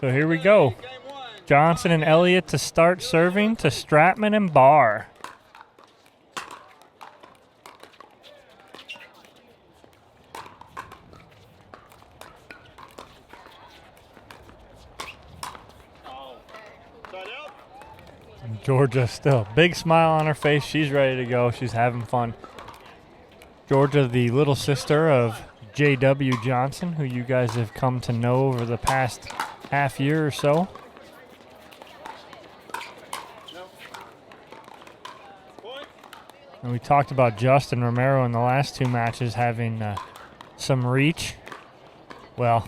So here we go. Johnson and Elliott to start serving to Stratman and Barr. Jorja still. Big smile on her face. She's ready to go. She's having fun. Jorja, the little sister of J.W. Johnson, who you guys have come to know over the past half year or so. And we talked about Justin Romero in the last two matches having some reach. Well,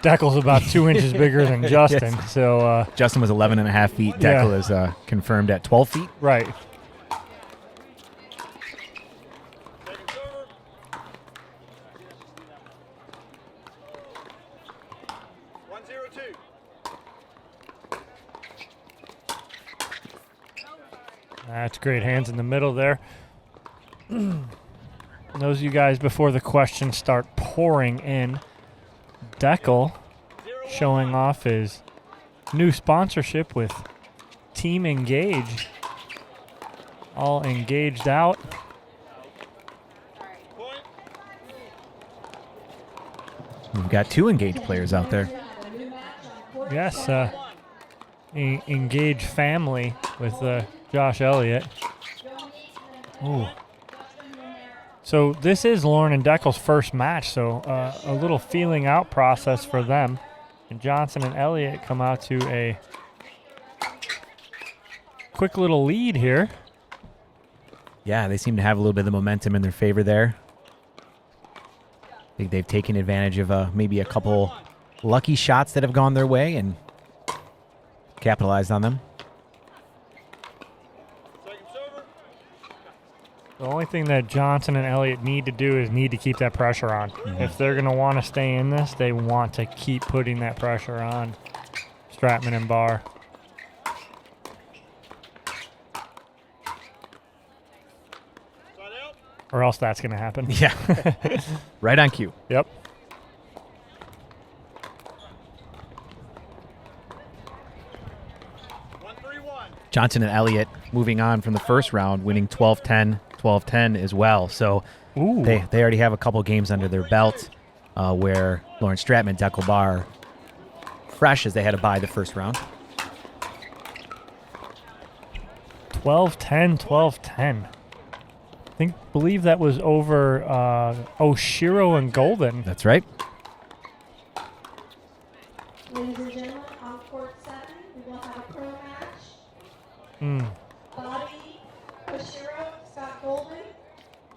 Dekel's about 2 inches bigger than Justin. Yes. So Justin was 11 and a half feet. Dekel is confirmed at 12 feet. Right. That's great. Hands in the middle there. Those of you guys, before the questions start pouring in, Dekel showing off his new sponsorship with Team Engage. All engaged out. We've got 2 engaged players out there. Yes, Engage family with Josh Elliott. Ooh. So this is Lauren and Dekel's first match, so a little feeling out process for them. And Johnson and Elliott come out to a quick little lead here. Yeah, they seem to have a little bit of the momentum in their favor there. I think they've taken advantage of maybe a couple lucky shots that have gone their way and capitalized on them. The only thing that Johnson and Elliott need to do is need to keep that pressure on. Mm-hmm. If they're going to want to stay in this, they want to keep putting that pressure on Stratman and Barr. Or else that's going to happen. Yeah. Right on cue. Yep. Johnson and Elliott moving on from the first round, winning 12-10, 12-10 as well. So they already have a couple games under their belt where Lauren Stratman, Dekel Barr, fresh as they had to bye the first round. 12-10, 12-10. Believe that was over Oshiro and Golden. That's right. Ladies and gentlemen, on court 7, we will have a pro match. Bobby Oshiro, Scott Golden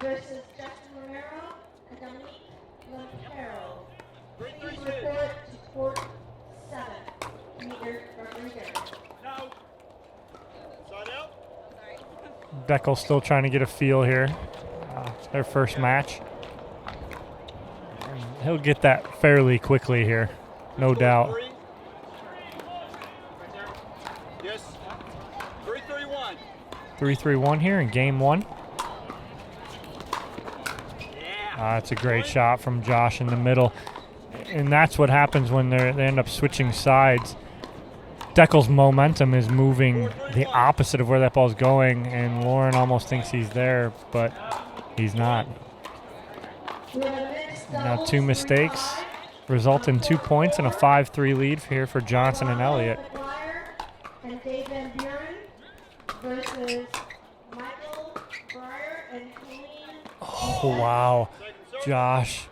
versus Justin Romero and Dominique Lampero. Please report to court 7. Meter Rodriguez. No. Side out. Dekel's still trying to get a feel here. Their first match. And he'll get that fairly quickly here, no doubt. Yes. 3-3-1. 3-3-1 here in game 1. That's a great shot from Josh in the middle. And that's what happens when they end up switching sides. Dekel's momentum is moving the opposite of where that ball's going, and Lauren almost thinks he's there, but he's not. Now 2 mistakes result in 2 points and a 5-3 lead here for Johnson and Elliott. And Dave Van Buren versus Michael Breyer and Colleen. Oh, wow. Josh,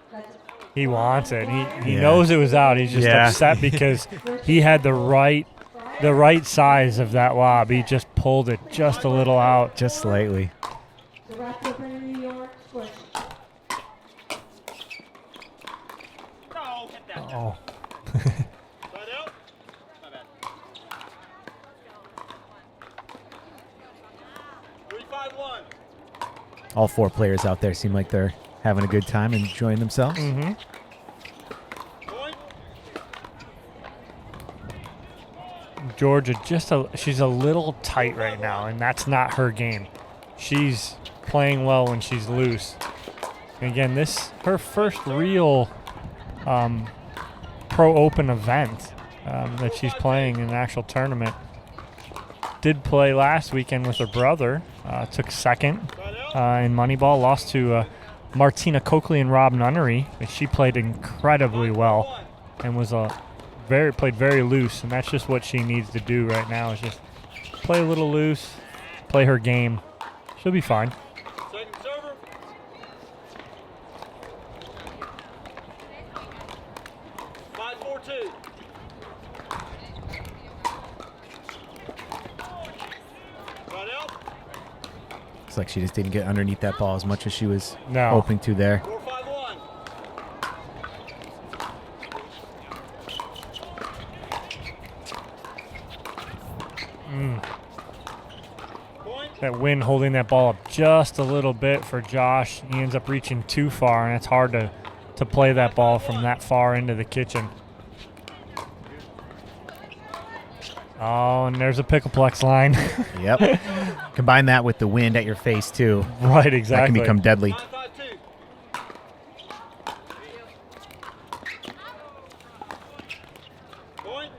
he wants it. He knows it was out. He's just upset because he had the right size of that lob. He just pulled it just a little out. Just slightly. Oh. All 4 players out there seem like they're having a good time and enjoying themselves. Mm-hmm. Jorja, she's a little tight right now, and that's not her game. She's playing well when she's loose. And again, her first real pro open event that she's playing in an actual tournament. Did play last weekend with her brother. Took second in Moneyball. Lost to Martina Kochli and Rob Nunnery. But she played incredibly well and was played very loose. And that's just what she needs to do right now, is just play a little loose, play her game. She'll be fine. Second server. Five, 4-2. Right out. Looks like she just didn't get underneath that ball as much as she was No. hoping to there. 4-5-1. Point. That wind holding that ball up just a little bit for Josh. He ends up reaching too far, and it's hard to play that ball from that far into the kitchen. Oh, and there's a pickleplex line. Yep. Combine that with the wind at your face, too. Right, exactly. That can become deadly. 5-5-2. Point.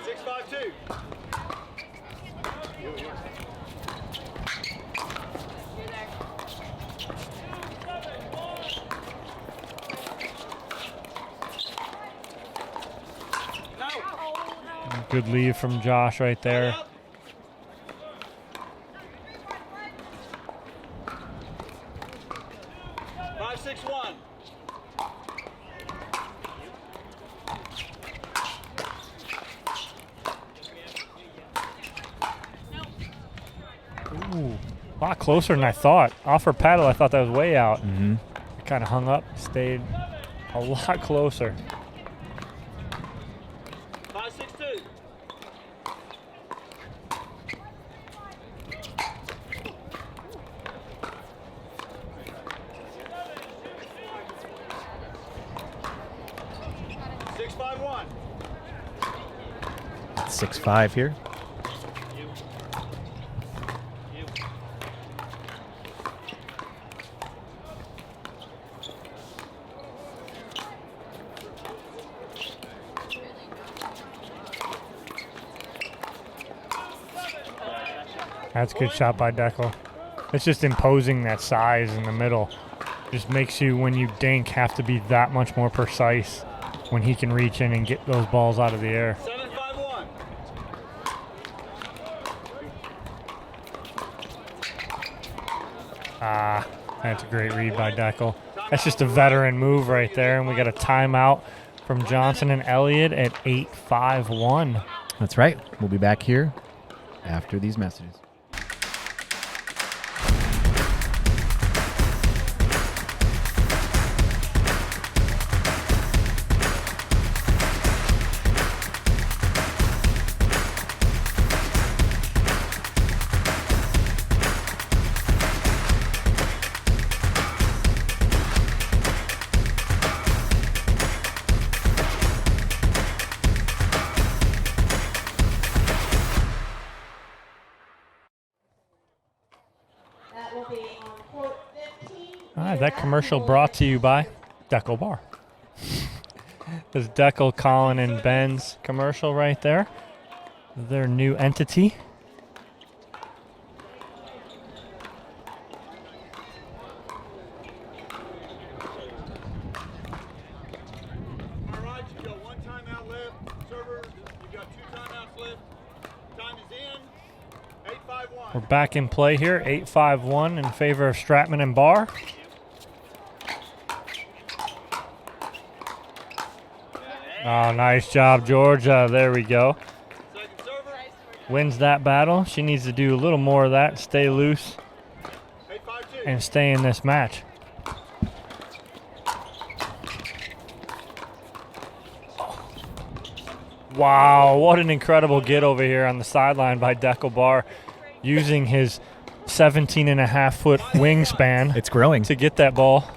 6-5-2. Good lead from Josh right there. 5-6-1. Ooh, a lot closer than I thought. Off her paddle, I thought that was way out. Mm-hmm. Kind of hung up, stayed a lot closer. 5-6-2. Six, 5-1. 6-5 here. That's a good shot by Dekel. It's just imposing that size in the middle. Just makes you, when you dink, have to be that much more precise when he can reach in and get those balls out of the air. 7-5-1. Ah, that's a great read by Dekel. That's just a veteran move right there, and we got a timeout from Johnson and Elliott at 8-5-1. That's right. We'll be back here after these messages. That will be on court 15. All right, that commercial brought to you by Dekel Bar. There's Dekel, Colin, and Ben's commercial right there. Their new entity. All right, you got one timeout left. Server, you got two timeouts left. Time is in. 8-5-1. We're back in play here, 8-5-1 in favor of Stratman and Barr. Oh, nice job, Jorja. There we go. Second server. Wins that battle. She needs to do a little more of that, stay loose, 8-5-2. and stay in this match. Wow, what an incredible get over here on the sideline by Dekel Bar, using his 17.5-foot wingspan It's growing. to get that ball.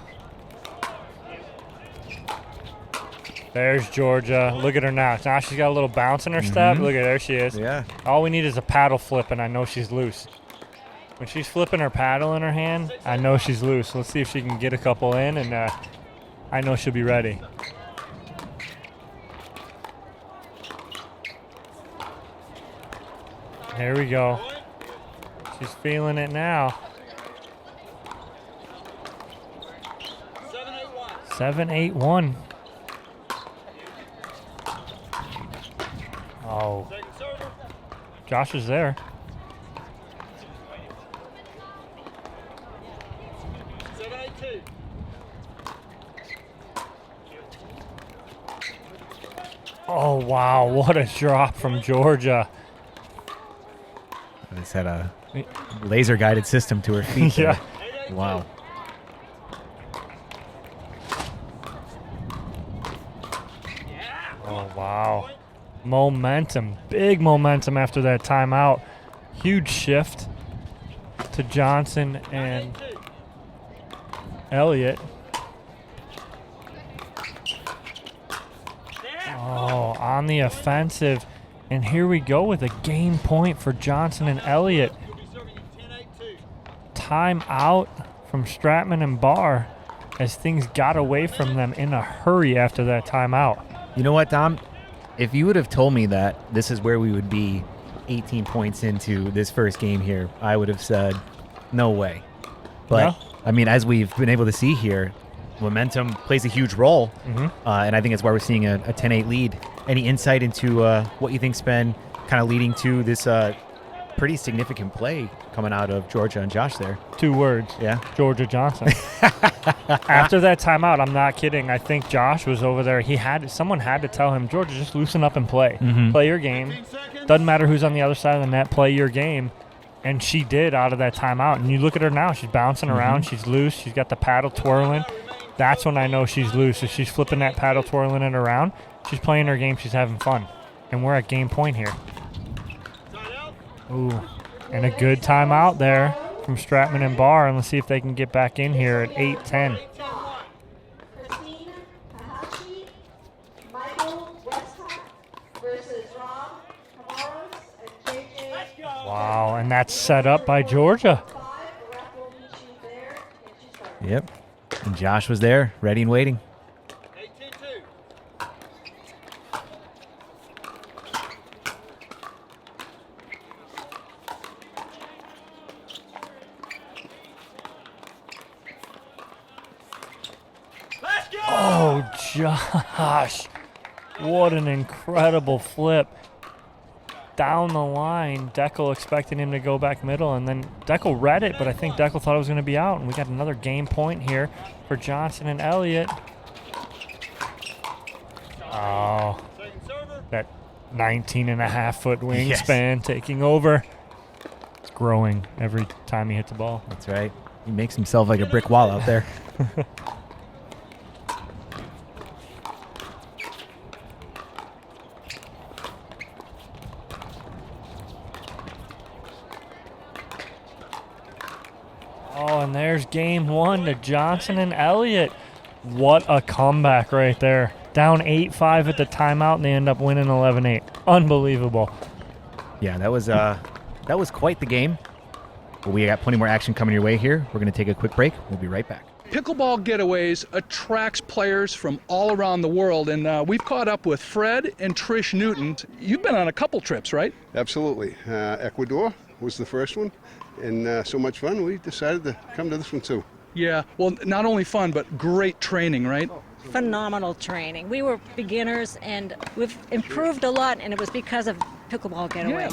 There's Jorja. Look at her now. Now she's got a little bounce in her step. Look at there she is. Yeah. All we need is a paddle flip, and I know she's loose. When she's flipping her paddle in her hand, I know she's loose. Let's see if she can get a couple in, and I know she'll be ready. There we go. She's feeling it now. 7-8-1. Oh. Josh is there. Oh, wow. What a drop from Jorja. It's had a laser-guided system to her feet. Yeah. Wow. Oh, wow. Momentum. Big momentum after that timeout. Huge shift to Johnson and Elliott. Oh, on the offensive. And here we go with a game point for Johnson and Elliott. Time out from Stratman and Barr as things got away from them in a hurry after that timeout. You know what, Dom? If you would have told me that this is where we would be 18 points into this first game here, I would have said, no way. But, Yeah. I mean, as we've been able to see here, momentum plays a huge role, Mm-hmm. and I think that's why we're seeing a 10-8 lead. Any insight into what you think's been kind of leading to this pretty significant play coming out of Jorja and Josh there? 2 words. Yeah. Jorja Johnson. After that timeout, I'm not kidding. I think Josh was over there. Someone had to tell him, Jorja, just loosen up and play. Mhm. Play your game. Doesn't matter who's on the other side of the net. Play your game. And she did out of that timeout. And you look at her now. She's bouncing around. She's loose. She's got the paddle twirling. That's when I know she's loose. If she's flipping that paddle, twirling it around, she's playing her game. She's having fun. And we're at game point here. Ooh. And a good timeout there from Stratman and Barr. And let's see if they can get back in here at 8-10. Christine Hahashi, Michael Westcott versus Rob Tavares and JJ. Wow, and that's set up by Jorja. 5. The ref will meet you there, and you start. Yep. And Josh was there, ready and waiting. 18-2. Oh, Josh. What an incredible flip. Down the line, Dekel expecting him to go back middle, and then Dekel read it, but I think Dekel thought it was going to be out, and we got another game point here for Johnson and Elliott. Oh, that 19-and-a-half-foot wingspan taking over. It's growing every time he hits the ball. That's right. He makes himself like a brick wall out there. Oh, and there's game 1 to Johnson and Elliott. What a comeback right there. Down 8-5 at the timeout, and they end up winning 11-8. Unbelievable. Yeah, that was quite the game. But we got plenty more action coming your way here. We're going to take a quick break. We'll be right back. Pickleball Getaways attracts players from all around the world, and we've caught up with Fred and Trish Newton. You've been on a couple trips, right? Absolutely. Ecuador was the first one, and so much fun, we decided to come to this one too. Yeah, well, not only fun, but great training, right? Phenomenal training. We were beginners, and we've improved a lot, and it was because of Pickleball Getaway.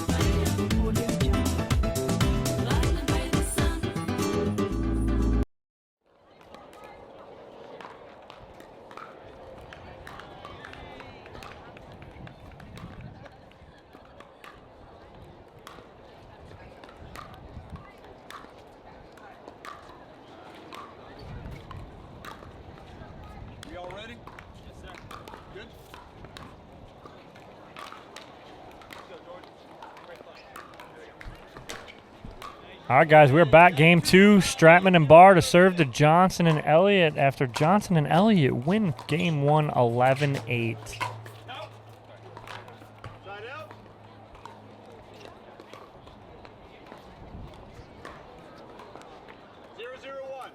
We all ready? Yes, sir. Good? All right, guys, we're back. Game 2, Stratman and Barr to serve to Johnson and Elliott after Johnson and Elliott win game 1 11-8. Side out. 0-0-1.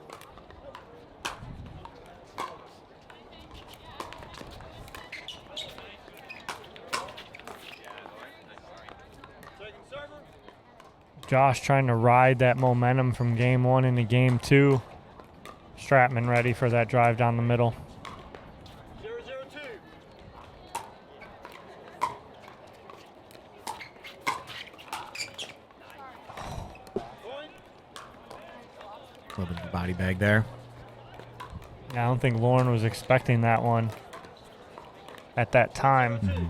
Second server. Josh trying to ride that momentum from game 1 into game 2. Stratman ready for that drive down the middle. 0-0-2. Point. A little bit of a body bag there. I don't think Lauren was expecting that one at that time. Mm-hmm.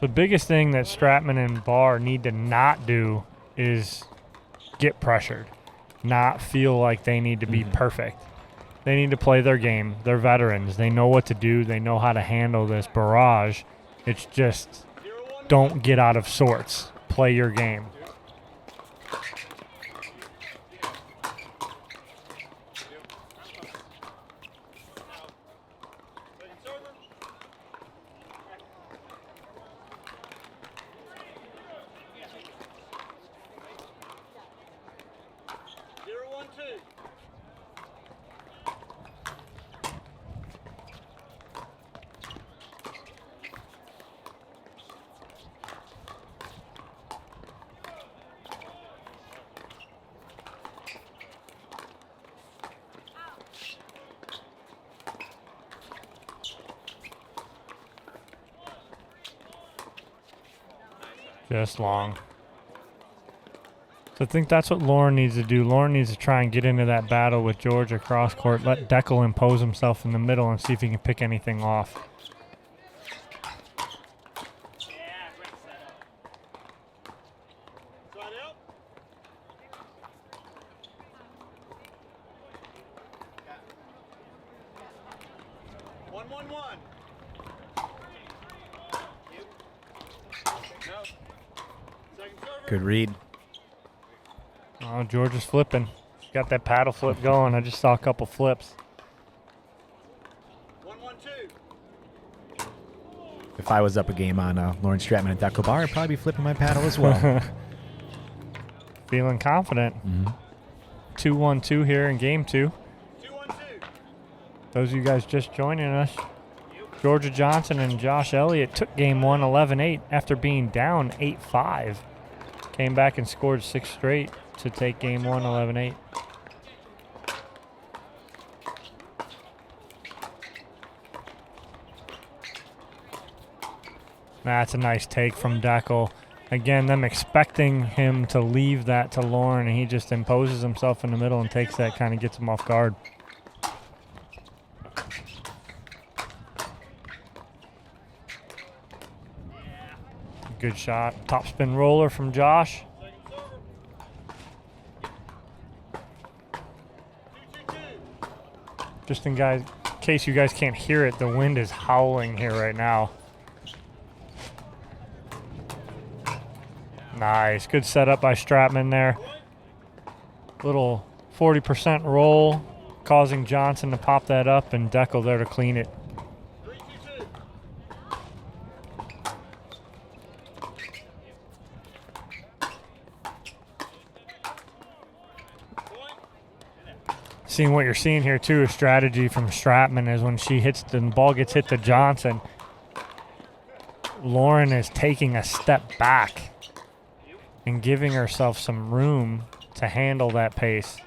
The biggest thing that Stratman and Barr need to not do is get pressured, not feel like they need to be perfect. They need to play their game. They're veterans. They know what to do. They know how to handle this barrage. It's just don't get out of sorts. Play your game. Second server. 0-1-2. Just long. So I think that's what Lauren needs to do. Lauren needs to try and get into that battle with Jorja cross court. Let Dekel impose himself in the middle and see if he can pick anything off. Side out. One. No. Second server. Good read. Oh, Jorja's flipping. She's got that paddle flip going. I just saw a couple flips. 1-1-2. If I was up a game on Lauren Stratman and Dekel Barr, I'd probably be flipping my paddle as well. Feeling confident. 2-1-2 here in game 2. 2-1-2. Those of you guys just joining us, Jorja Johnson and Josh Elliott took game 1 11-8 after being down 8-5. Came back and scored 6 straight to take game 1 11-8. That's a nice take from Dekel. Again, them expecting him to leave that to Lauren, and he just imposes himself in the middle and takes that, kind of gets him off guard. Good shot. Top spin roller from Josh. Just in case you guys can't hear it, the wind is howling here right now. Nice. Good setup by Stratman there. Little 40% roll, causing Johnson to pop that up, and Dekel there to clean it. 3-2-2. Seeing what you're seeing here too, a strategy from Stratman is when she hits the ball gets hit to Johnson, Lauren is taking a step back and giving herself some room to handle that pace.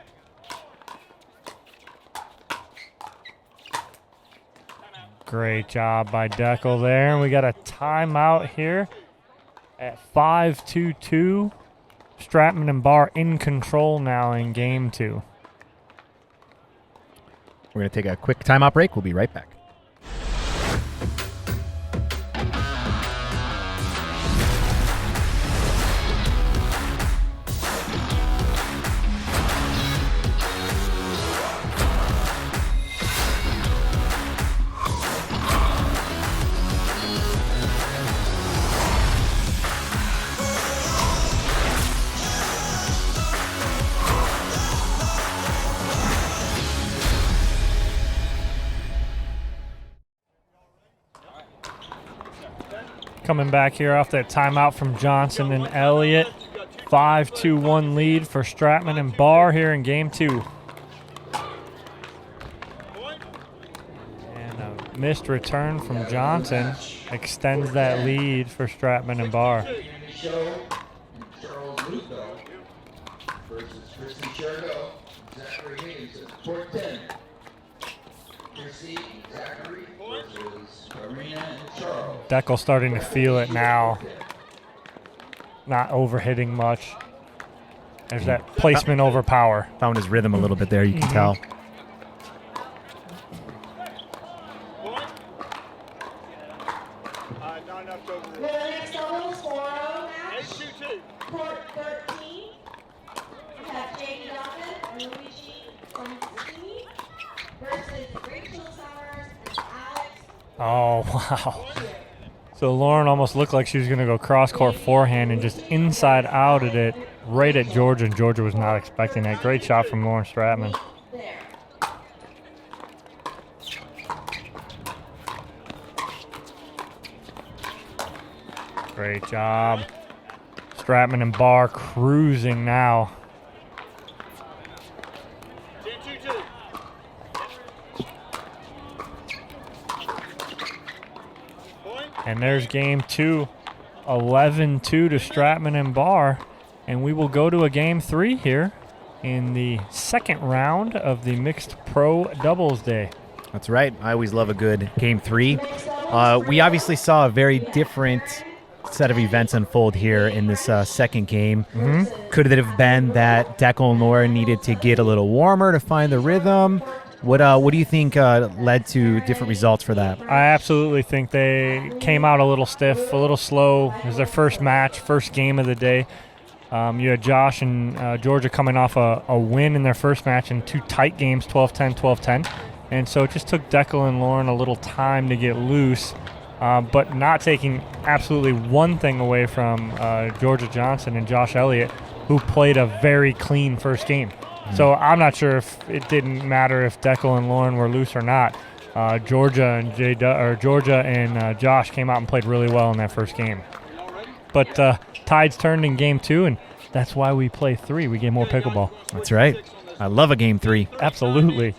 Great job by Dekel there. And we got a timeout here at 5-2-2. Stratman and Barr in control now in game 2. We're going to take a quick timeout break. We'll be right back. coming back here off that timeout from Johnson and Elliott. 5-2-1 lead for Stratman and Barr here in game 2. And a missed return from Johnson extends that lead for Stratman and Barr. Dekel starting to feel it now. Not overhitting much. There's that placement over power. Found his rhythm a little bit there, you can tell. Next doubles 4-0 match. Court 13. We have Jamie Donovan and Luigi Gonzini versus Rachel Summers and Alex. Oh, wow. So Lauren almost looked like she was going to go cross-court forehand and just inside-outed it right at Jorja, and Jorja was not expecting that. Great shot from Lauren Stratman. Great job. Stratman and Barr cruising now. And there's game 2, 11-2 to Stratman and Barr. And we will go to a game 3 here in the second round of the mixed pro doubles day. That's right. I always love a good game 3. We obviously saw a very different set of events unfold here in this second game. Could it have been that Dekel and Lauren needed to get a little warmer to find the rhythm? What do you think led to different results for that? I absolutely think they came out a little stiff, a little slow. It was their first match, first game of the day. You had Josh and Jorja coming off a win in their first match in 2 tight games, 12-10, 12-10. And so it just took Dekel and Lauren a little time to get loose, but not taking absolutely one thing away from Jorja Johnson and Josh Elliott, who played a very clean first game. So I'm not sure if it didn't matter if Dekel and Lauren were loose or not. Jorja and Josh came out and played really well in that first game. But tides turned in game 2, and that's why we play 3. We get more pickleball. That's right. I love a game 3. Absolutely.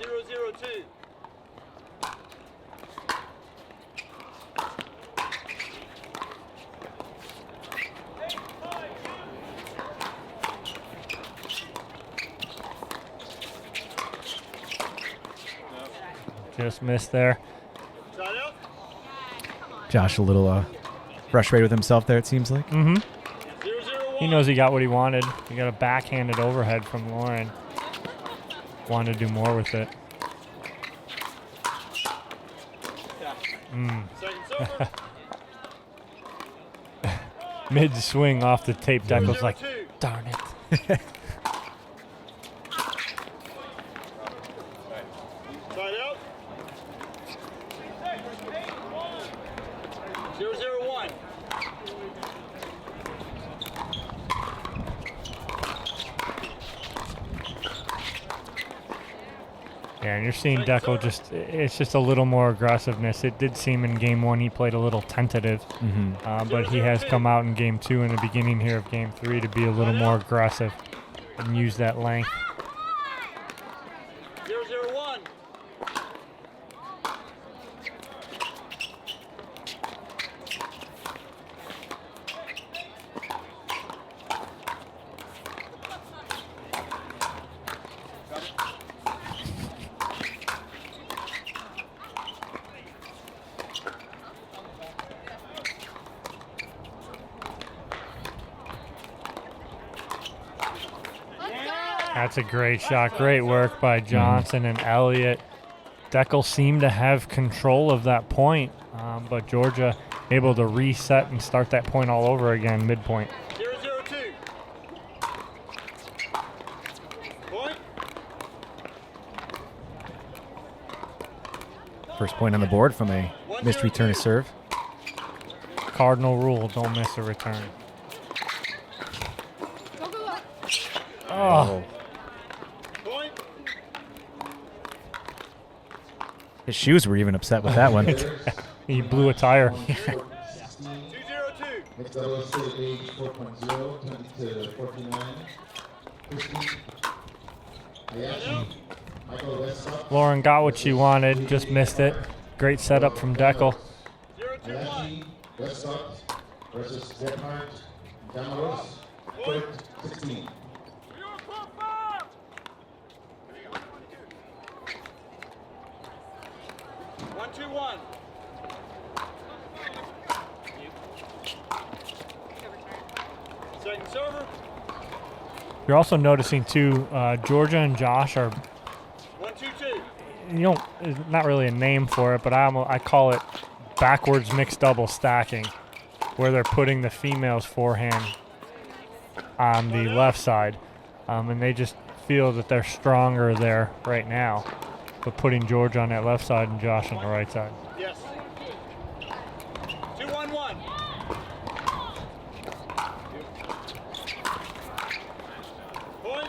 Just missed there. Josh a little frustrated with himself there, it seems like. He knows he got what he wanted. He got a backhanded overhead from Lauren. Wanted to do more with it. Mid-swing off the tape. Dekel's like, darn it. Yeah, and you're seeing Dekel it's just a little more aggressiveness. It did seem in game 1 he played a little tentative, but he has come out in game 2 and the beginning here of game 3 to be a little more aggressive and use that length. 0-0-1. That's a great shot. Great work by Johnson and Elliott. Dekel seemed to have control of that point, but Jorja able to reset and start that point all over again, midpoint. 0-0-2. Point. First point on the board from a missed return of serve. Cardinal rule, don't miss a return. Oh. His shoes were even upset with that one. He blew a tire. 2-0-2. Mixed doubles to age 4.0, 20 to 49. Christy, Ayashi, Michael Westcott. Lauren got what she wanted, just missed it. Great setup from Dekel. Ayashi, Westcott versus Gebhardt, Damaros, court 16. 1-2-1. Second server. You're also noticing too, Jorja and Josh are, 1-2-2. you don't, there's not really a name for it, but I call it backwards mixed double stacking, where they're putting the female's forehand on the left side, and they just feel that they're stronger there right now, but putting Jorja on that left side and Josh on the right side. Yes. 2-1-1. Point.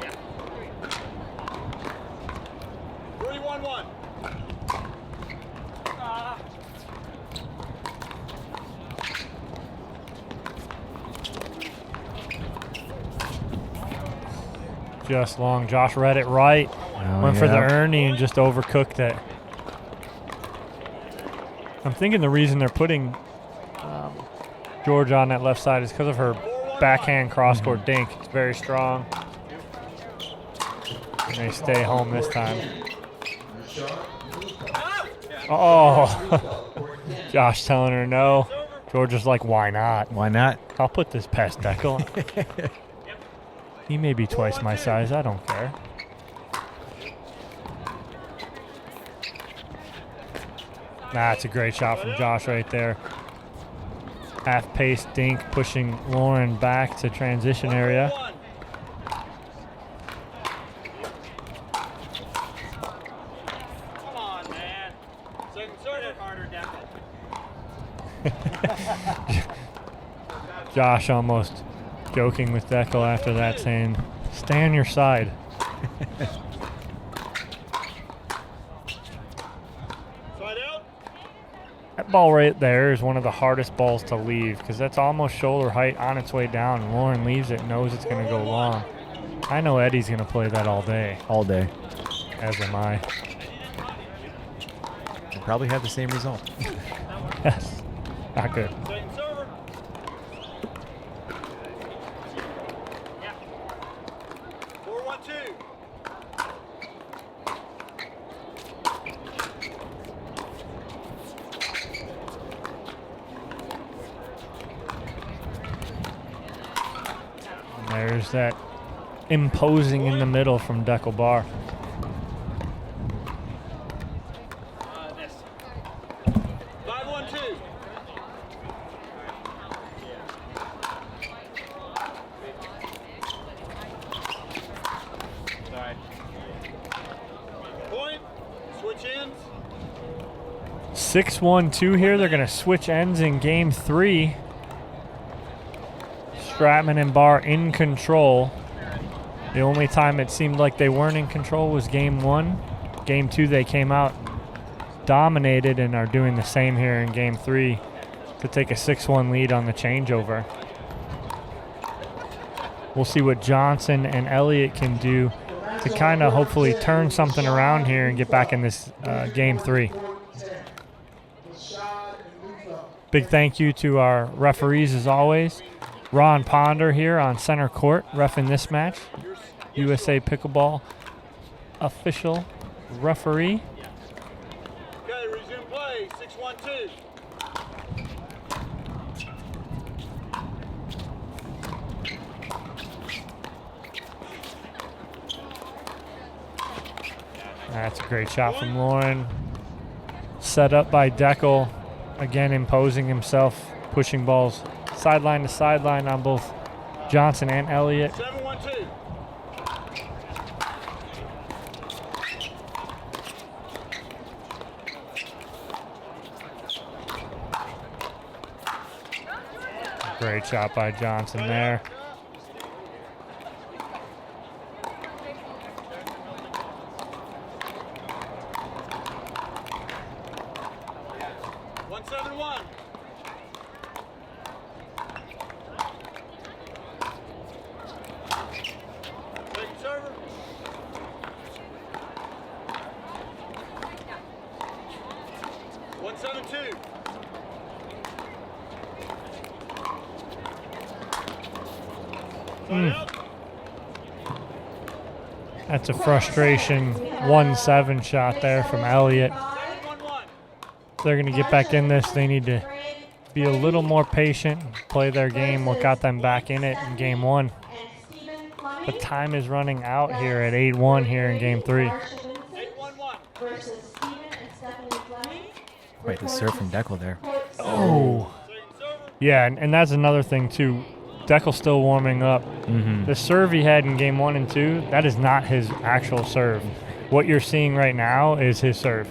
Yeah. 3-1-1. Just long. Josh read it right. Went for the Ernie and just overcooked it. I'm thinking the reason they're putting Jorja on that left side is because of her backhand cross-court dink. It's very strong. And they stay home this time. Oh, Josh telling her no. Jorja's like, why not? Why not? I'll put this past Dekel. He may be twice my size. I don't care. That's a great shot from Josh right there. Half-pace dink, pushing Lauren back to transition area. Come on, man. Second serve. Harder, Josh almost joking with Dekel after that, saying, stay on your side. Side out. That ball right there is one of the hardest balls to leave because that's almost shoulder height on its way down. And Lauren leaves it, knows it's going to go long. I know Eddie's going to play that all day. All day. As am I. We'll probably have the same result. Yes. Not good. Second server. Yeah. 4-1-2. And there's that imposing in the middle from Dekel Bar. This. 5-1-2. Sorry. Point. Switch ends. 6-1-2 here. They're going to switch ends in game 3. Stratman and Barr in control. The only time it seemed like they weren't in control was game 1. Game 2 they came out, dominated, and are doing the same here in game 3 to take a 6-1 lead on the changeover. We'll see what Johnson and Elliott can do to kind of hopefully turn something around here and get back in this game 3. Big thank you to our referees as always. Ron Ponder here on center court, reffing this match. USA Pickleball official referee. Okay, resume play. 6-1-2. That's a great shot from Lauren. Set up by Dekel. Again, imposing himself, pushing balls sideline to sideline on both Johnson and Elliott. 7-1-2. Great shot by Johnson there. 171. Second server. One 172. That's a frustration 1-7 shot there from Elliott. If they're going to get back in this, they need to be a little more patient, play their game, what got them back in it in game 1. But time is running out here at 8-1 here in game 3. Wait, the serve from Dekel there. Oh. Yeah, and that's another thing, too. Dekel's still warming up. The serve he had in game 1 and 2, that is not his actual serve. What you're seeing right now is his serve.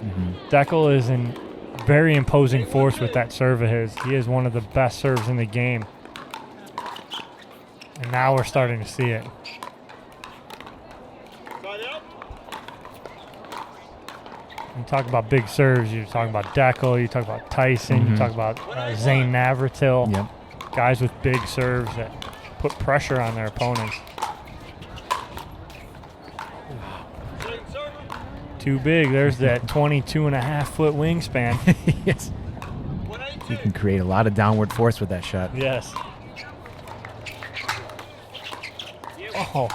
Dekel is in very imposing force with that serve of his. He is one of the best serves in the game. And now we're starting to see it. You talk about big serves, you talk about Dekel, you talk about Tyson, you talk about Zane Navratil. Yep. Guys with big serves that put pressure on their opponents. Too big. There's that 22.5-foot wingspan. Yes. You can create a lot of downward force with that shot. Yes. Oh.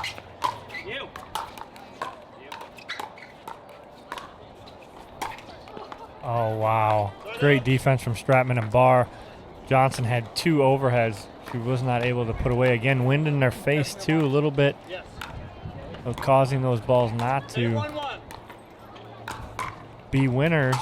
Oh, wow. Great defense from Stratman and Barr. Johnson had 2 overheads. She was not able to put away. Again, wind in their face, too, a little bit of causing those balls not to be winners.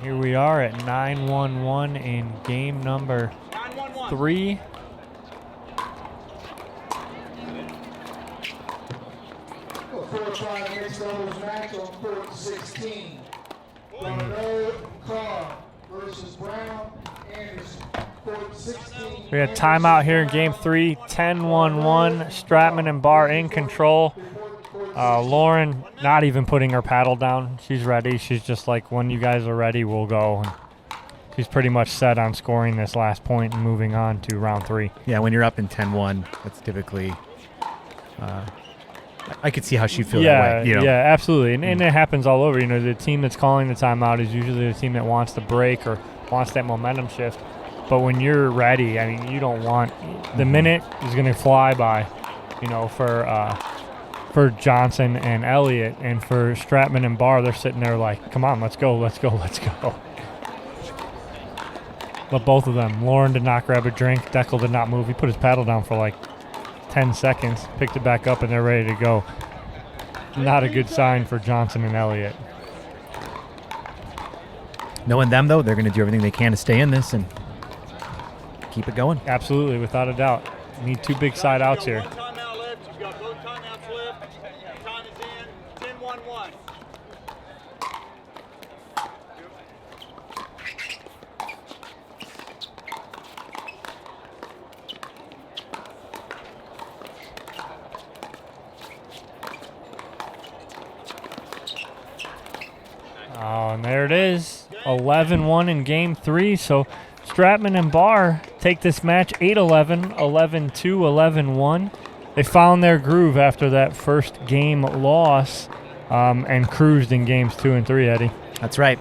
Here we are at 9-1-1 in game number 3. Next doubles match on court 16. Ronaldo Carr versus Brown Anderson. Court 16. We got timeout here in game 3. 10-1-1. Stratman and Barr in control. Lauren not even putting her paddle down. She's ready. She's just like, when you guys are ready, we'll go. And she's pretty much set on scoring this last point and moving on to round 3. Yeah, when you're up in 10-1, that's typically I could see how she'd feel that way. You know? Yeah, absolutely. And it happens all over. You know, the team that's calling the timeout is usually the team that wants the break or wants that momentum shift. But when you're ready, I mean, you don't want – the minute is going to fly by, you know, for Johnson and Elliott, and for Stratman and Barr, they're sitting there like, come on, let's go, let's go, let's go. But both of them, Lauren did not grab a drink, Dekel did not move. He put his paddle down for like 10 seconds, picked it back up, and they're ready to go. Not a good sign for Johnson and Elliott. Knowing them, though, they're going to do everything they can to stay in this and keep it going. Absolutely, without a doubt. You need 2 big side outs here. Oh, and there it is. 11-1 in game 3. So Stratman and Barr take this match 8-11, 11-2, 11-1. They found their groove after that first game loss and cruised in games 2 and 3, Eddie. That's right.